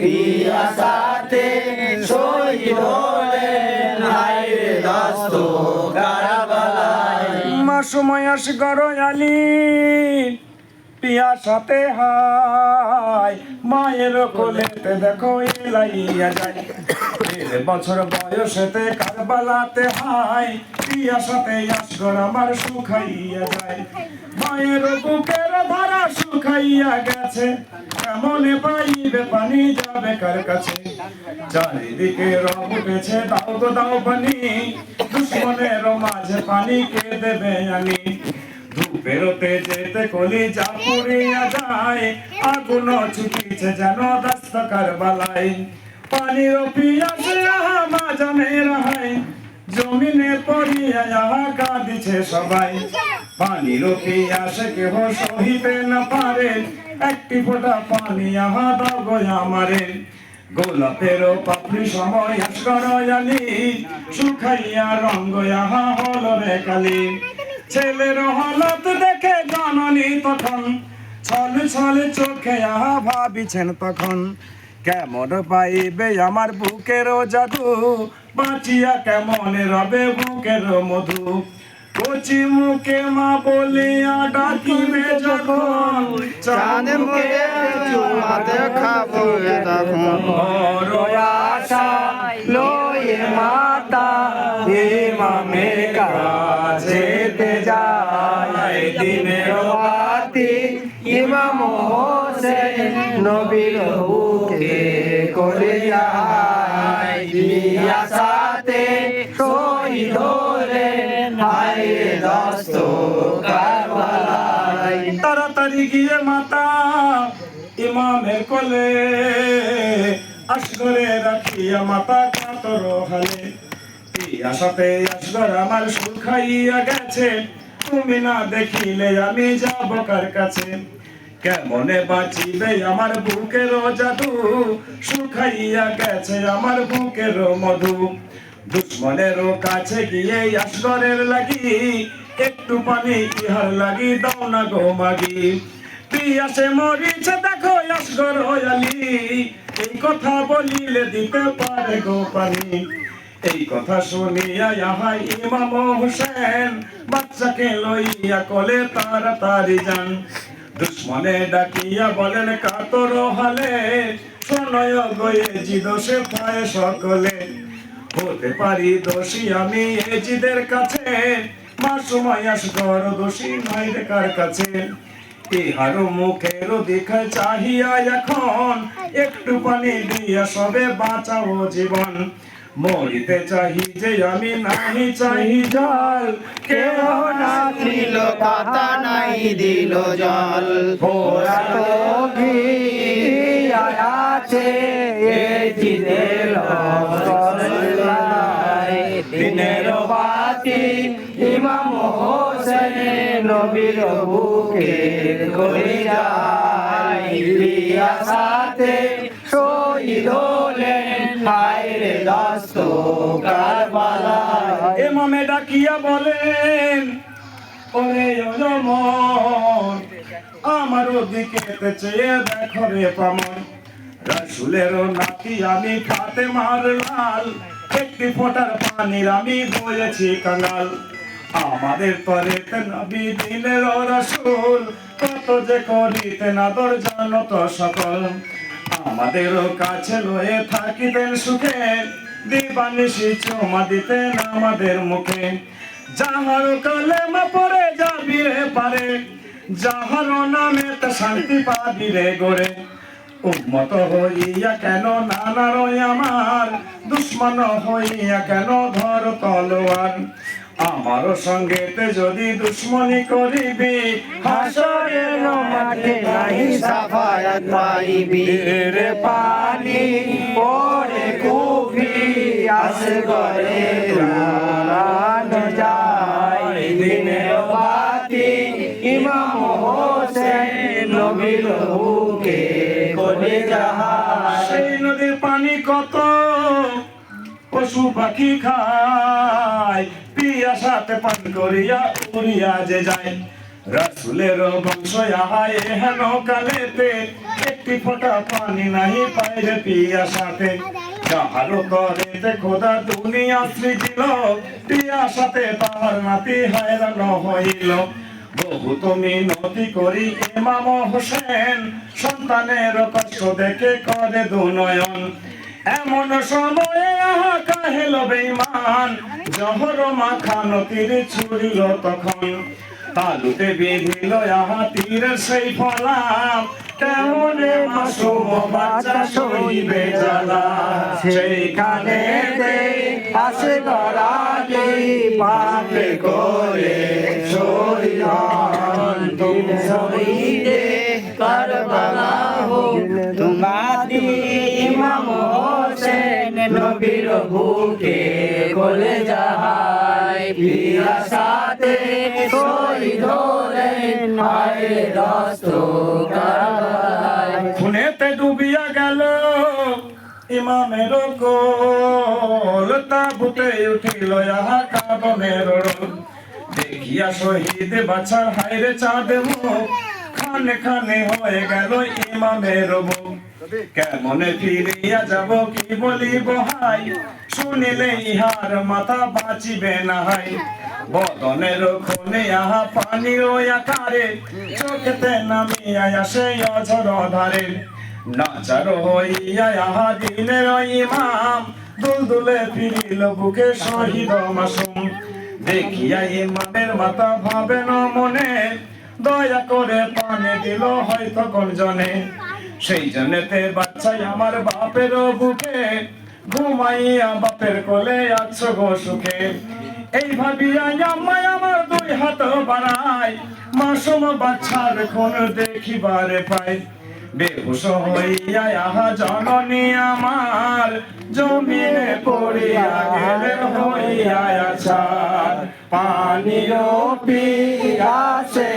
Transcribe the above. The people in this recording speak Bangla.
পিয়াসাতে শহীদ হলেন হায়রে দস্ত কারবালায়। মাসুময় আসগর আলী পিয়াসাতে হায় মায়ের কোলেতে দেখো এলাইয়া যায়। 1.5 বছর বয়সেতে কারবালাতে হায় পিয়াসাতে আসগর আমার শুকাইয়া যায়। মায়ের বুকের ধারা শুকাইয়া গেছে কেমনে পাইবে পানি যাবে কার কাছে। চারিদিকে রব উঠেছে দাও গো দাও পানি দুশ্মনের মাঝে পানি কে দেবে আনি। ধূপেরতে যেতে কলি যা পুড়িয়া যায় আগুন ছুটিছে যেন দস্ত কারবালায়। পানির পিয়াসে আহা মা জানে রাহাই জমিনে পড়িয়া আহা কাঁদিছে সবাই। পানির পিয়াসে কেহ সহিতে না পারে একটি ফোঁটা পানি আহা দাও গো আমারে। গোলাপের পাপড়ি সময় আসগর আলী শুকাইয়া রঙ্গ আহা হল রে কালি। ছেলের হালত দেখে জননী তখন ছল ছল চোখে আহা ভাবিছেন তখন কেমন পাইবে আমার বুকের জাদু বাঁচিয়া কেমন রবে বুকের মধু। কচি মুখে মা বলিয়া ডাকিবে যখন চাঁদ মুখে চুমা দেখাবো তখন বড় আশা লয়ে মাতা ইমামের কাছেতে যায়। দিনের বাতি ইমাম হোসেন নবীর বুকে করে যায়। পিয়াসাতে শহীদ হলেন হায়রে দস্ত কারবালায়। তাড়াতাড়ি গিয়ে মাতা ইমামের কোলে আসগরে রাখিয়া মাতা কাতর হালে। পিয়াসাতে আসগর আমার শুকাইয়া গেছে তুমি না দেখিলে আমি যাব কার কাছে। কেমনে বাঁচিবে আমার বুকের জাদু শুকাইয়া গেছে আমার বুকের মধু। দুশ্মনের কাছে গিয়ে আসগরের লাগি একটু পানি ইহার লাগি দাও না গো মাগি। পিয়াসে মরিছে দেখো আসগর আলী এই কথা বলিলে দিতে পারে গো পানি। এই কথা শুনিয়া আহাই ইমাম হোসেন বাচ্চাকে লইয়া কোলে তাড়াতাড়ি যান। দুশ্মনে ডাকিয়া বলেন কাতর হালে শোনয় গয়ে জিদোষে পায় সকলে। হতে পারি দোষী আমি এজিদের কাছে মাসুমাই আসগর দোষী নয় রে কার কাছে। ইহার মুখের দিকে চাহিয়া এখন একটু পানি দিয়া সবে বাঁচাও জীবন। মরিতে চাহি যে আমি নাহি চাহি জল কেহ না দিল পাতা নাই দিল জল। ভোরা আছে এজিদের দিনের বাতি ইমাম হোসেন নবীর বুকে করে যায়। পিয়াসাতে শহীদ হলেন হায়রে দস্ত কারবালায়। ইমামে ডাকিয়া বলেন ওরে ওমর আমার দিকে চেয়ে দেখো রে পামর। রাসূলের নাতি আমি ফাতেমার লাল একটি ফোঁটার পানির আমি বয়েছি কাঙাল। আমাদের তরেতে নবী দিনের রাসূল কত যে করিতেন আদর জানো তো সকল। আমাদের কাছে লয়ে থাকিতেন সুখে দিবানিশি চুমা দিতেন আমাদের মুখে। যাহার কালেমা পড়ে যাবি রে পারে যাহার নামে তা শান্তি পাবি রে গড়ে। উম্মত হইয়া কেন নানা রয় আমার দুশ্মন হইয়া কেন ধর তলোয়ার। আমার সঙ্গেতে যদি দুশ্মনী করিবি হাসরের মাঠে নাহি সাফায়াত পাইবি রে পানি পড়ে কুফি আসগরে প্রাণ যায়। দিনের বাতি ইমাম হোসেন নবীর বুকে করে যায়। সেই নদীর পানি কত পশু পাখি খায় পিয়াসাতে পান করিয়া উড়িয়া যে যায়। রাসূলের বংশ আহায় হেন কালেতে একটি ফোঁটা পানি নাহি পাইরে পিয়াসাতে যাহারও তরেতে খোদা দুনিয়া সৃজিল পিয়াসাতে তাহার নাতি হায়রান হইল বহুত মিনতি করি ইমাম হোসেন সন্তানের কষ্ট দেখে করে দুনয়ন এমন সময়ে আহা কাহেল বেঈমান জহর মাখা নতির ছুড়িল তখন তালুতে বিধিল আহা তীর সেই ফলাম কেমনে মাসুম বাচ্চা সইবে জ্বালা সেইখানে আসে গড়ালি পাপে করে শহীদ তুমি শহীদে কারবালা হো তোমারি ইমাম হোসেন নবীর বুকে বলে যায় পিয়াসাতে শহীদ হলেন আয় রাস্ত কারবালায় খুনেতে ডুবিয়া গেল ইমামের কোল তাবুতে উঠিল আহা কাঁদনের রোল দেখিয়া শহীদ বাছার হায়রে চাঁদ মুখ খানে খানে হয়ে গেল ইমামের মুখ কেমনে ফিরিয়া যাব কি বলিব হাই শুনিলে ইহার মাথা বাঁচিবে না হাই বদনের খুনে আহা পানির আকারে চোখেতে নামিয়া আসে অঝর ধারে নাচার হইয়া আহা দিনের ইমাম দুলদুলে ফিরিল বুকে শহীদ মাসুম দেখিয়া ইমামের মাথা ভাবে না মনে দয়া করে পানে দিল হয়তো কোন জনে সেই জন্যতে বাচ্চাই আমার বাপের বুকে ঘুমাইয়া বাপের কোলে আছো গো সুখে এই ভাবিয়া আম্মাই আমার দুই হাত বাড়াই মাসুম বাচ্চার কোন দেখিবারে পাই বেহুশ হইয়া আহা জননী আমার জমিনে পড়িয়া গেলেন হইয়া আছাড় পানির পিয়াসে